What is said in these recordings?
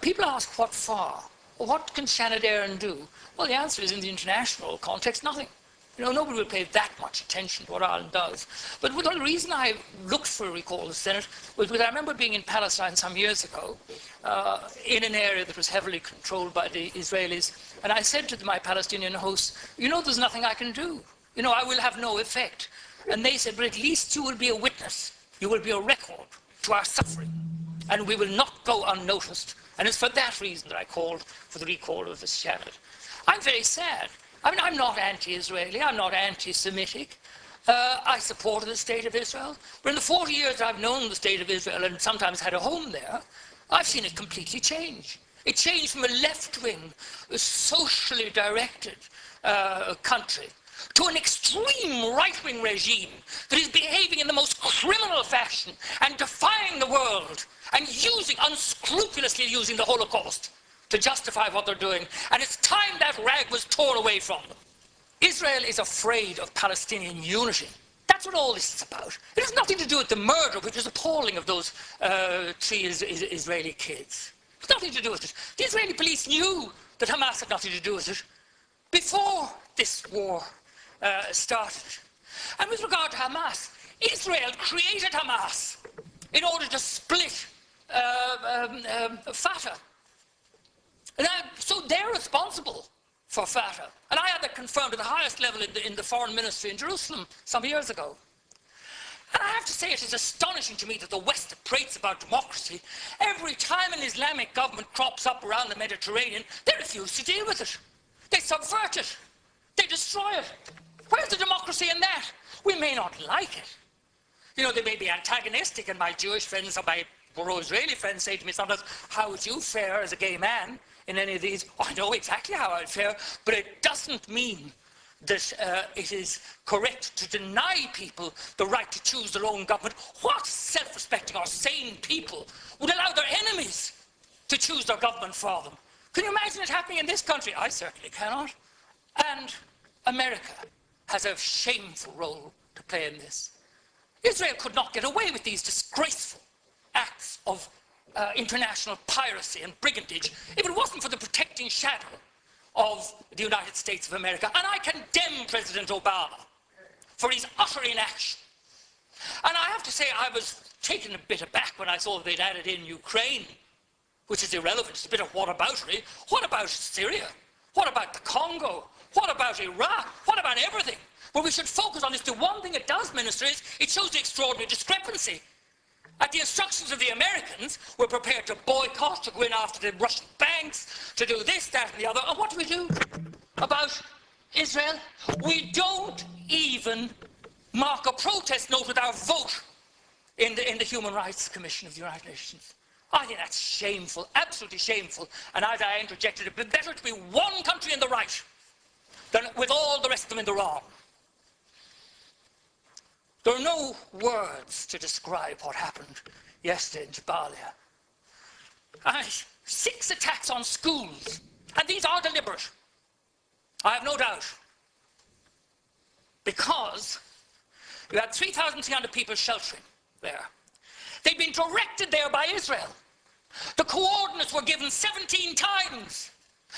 People ask what for? What can Shannon Aaron do? Well, the answer is, in the international context, nothing. You know, nobody will pay that much attention to what Ireland does. But the only reason I looked for a recall of the Senate was because I remember being in Palestine some years ago, in an area that was heavily controlled by the Israelis, and I said to my Palestinian hosts, you know, there's nothing I can do. You know, I will have no effect. And they said, but at least you will be a witness. You will be a record to our suffering, and we will not go unnoticed. And it's for that reason that I called for the recall of the Senate. I'm very sad. I mean, I'm not anti-Israeli, I'm not anti-Semitic. I supported the State of Israel. But in the 40 years I've known the State of Israel and sometimes had a home there, I've seen it completely change. It changed from a left-wing, socially directed country to an extreme right-wing regime that is behaving in the most criminal fashion and defying the world and unscrupulously using the Holocaust to justify what they're doing. And it's time that rag was torn away from them. Israel is afraid of Palestinian unity. That's what all this is about. It has nothing to do with the murder, which is appalling, of those 3 Israeli kids. It's nothing to do with it. The Israeli police knew that Hamas had nothing to do with it before this war started. And with regard to Hamas, Israel created Hamas in order to split Fatah. So they're responsible for Fatah. And I had that confirmed at the highest level in the foreign ministry in Jerusalem some years ago. And I have to say, it is astonishing to me that the West prates about democracy. Every time an Islamic government crops up around the Mediterranean, they refuse to deal with it. They subvert it. They destroy it. Where's the democracy in that? We may not like it. You know, they may be antagonistic, and my Jewish friends or my Israeli friends say to me sometimes, how would you fare as a gay man in any of these? Oh, I know exactly how I'd fare, but it doesn't mean that it is correct to deny people the right to choose their own government. What self-respecting or sane people would allow their enemies to choose their government for them? Can you imagine it happening in this country? I certainly cannot. And America has a shameful role to play in this. Israel could not get away with these disgraceful acts of international piracy and brigandage if it wasn't for the protecting shadow of the United States of America. And I condemn President Obama for his utter inaction. And I have to say, I was taken a bit aback when I saw that they'd added in Ukraine, which is irrelevant. It's a bit of whataboutery. What about Syria? What about the Congo? What about Iraq? What about everything? Well, we should focus on this. The one thing it does, Minister, is it shows the extraordinary discrepancy. At the instructions of the Americans, we're prepared to boycott, to go in after the Russian banks, to do this, that, and the other. And what do about Israel? We don't even mark a protest note with our vote in the Human Rights Commission of the United Nations. I think that's shameful, absolutely shameful. And as I interjected, it'd be better to be one country in the right than with all the rest of them in the wrong. There are no words to describe what happened yesterday in Jabalia. 6 attacks on schools, and these are deliberate. I have no doubt. Because you had 3,300 people sheltering there. They'd been directed there by Israel. The coordinates were given 17 times.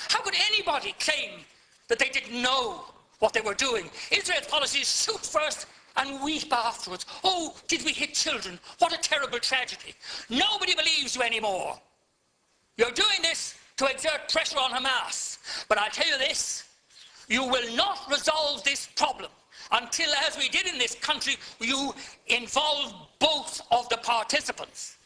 How could anybody claim that they didn't know what they were doing? Israel's policy is shoot first and weep afterwards. Oh, did we hit children? What a terrible tragedy. Nobody believes you anymore. You're doing this to exert pressure on Hamas. But I'll tell you this, you will not resolve this problem until, as we did in this country, you involve both of the participants.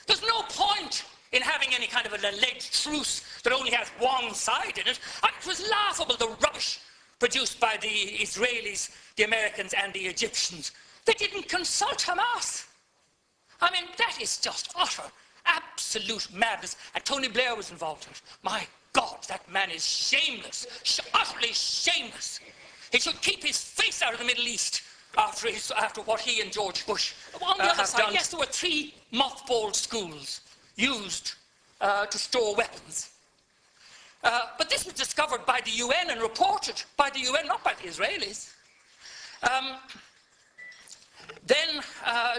There's no point in having any kind of an alleged truce that only has one side in it. And it was laughable, the rubbish produced by the Israelis, the Americans, and the Egyptians. They didn't consult Hamas. I mean, that is just utter, absolute madness. And Tony Blair was involved in it. My God, that man is shameless, utterly shameless. He should keep his face out of the Middle East after what he and George Bush on the other side, yes, there were 3 mothballed schools used to store weapons. But this was discovered by the UN and reported by the UN, not by the Israelis. Then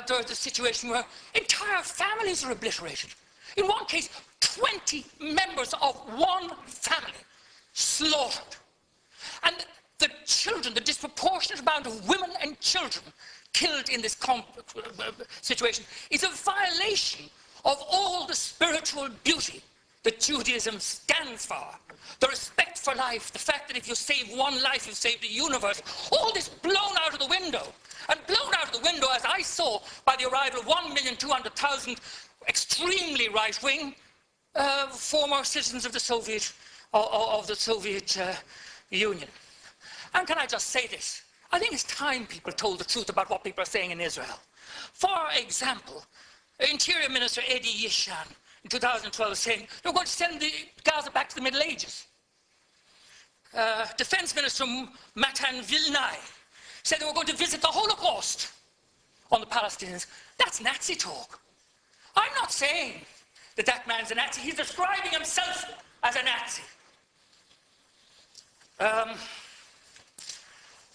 there's a situation where entire families are obliterated. In one case, 20 members of one family slaughtered. And the children, the disproportionate amount of women and children killed in this situation is a violation of all the spiritual beauty that Judaism stands for. The respect for life, the fact that if you save one life, you've saved the universe. All this blown out of the window. And blown out of the window, as I saw, by the arrival of 1,200,000 extremely right-wing former citizens of the Soviet Union. And can I just say this? I think it's time people told the truth about what people are saying in Israel. For example, Interior Minister Eddie Yishan in 2012 saying they're going to send the Gaza back to the Middle Ages. Defense Minister Matan Vilnai said they were going to visit the Holocaust on the Palestinians. That's Nazi talk. I'm not saying that that man's a Nazi. He's describing himself as a Nazi.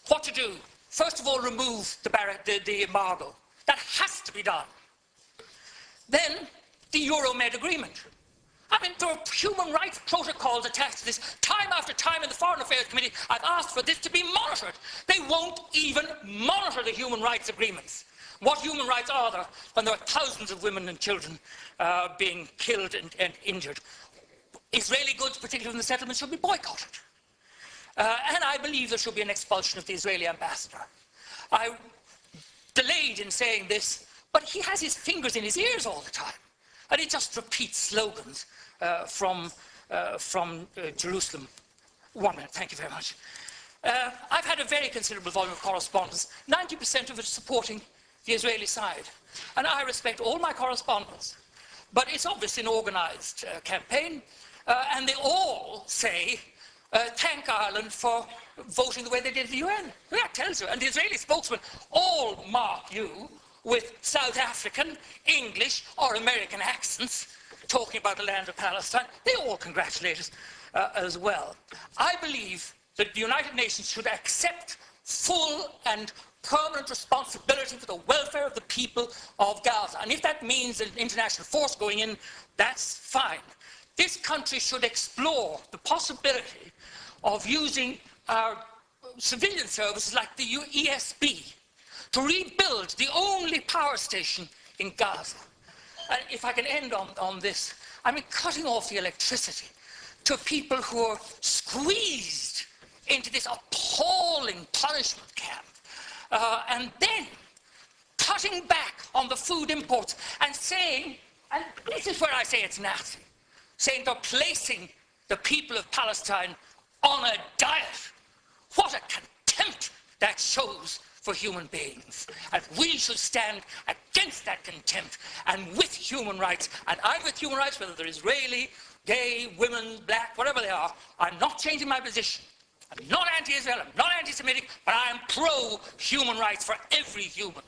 What to do? First of all, remove the embargo. That has to be done. Then, the Euromed agreement. I mean, there are human rights protocols attached to this. Time after time in the Foreign Affairs Committee, I've asked for this to be monitored. They won't even monitor the human rights agreements. What human rights are there when there are thousands of women and children being killed and injured? Israeli goods, particularly in the settlements, should be boycotted. And I believe there should be an expulsion of the Israeli ambassador. I delayed in saying this, but he has his fingers in his ears all the time. And he just repeats slogans from Jerusalem. 1 minute, thank you very much. I've had a very considerable volume of correspondence, 90% of it supporting the Israeli side. And I respect all my correspondents. But it's obviously an organized campaign, and they all say, thank Ireland for voting the way they did at the UN. That tells you. And the Israeli spokesmen all mark you with South African, English, or American accents, talking about the land of Palestine. They all congratulate us as well. I believe that the United Nations should accept full and permanent responsibility for the welfare of the people of Gaza. And if that means an international force going in, that's fine. This country should explore the possibility of using our civilian services like the ESB to rebuild the only power station in Gaza. And if I can end on this, I mean, cutting off the electricity to people who are squeezed into this appalling punishment camp, and then cutting back on the food imports and saying, and this is where I say it's Nazi, saying they're placing the people of Palestine on a diet. What a contempt that shows for human beings. And we should stand against that contempt and with human rights. And I'm with human rights, whether they're Israeli, gay, women, black, whatever they are. I'm not changing my position. I'm not anti-Israel, I'm not anti-Semitic, but I am pro-human rights for every human.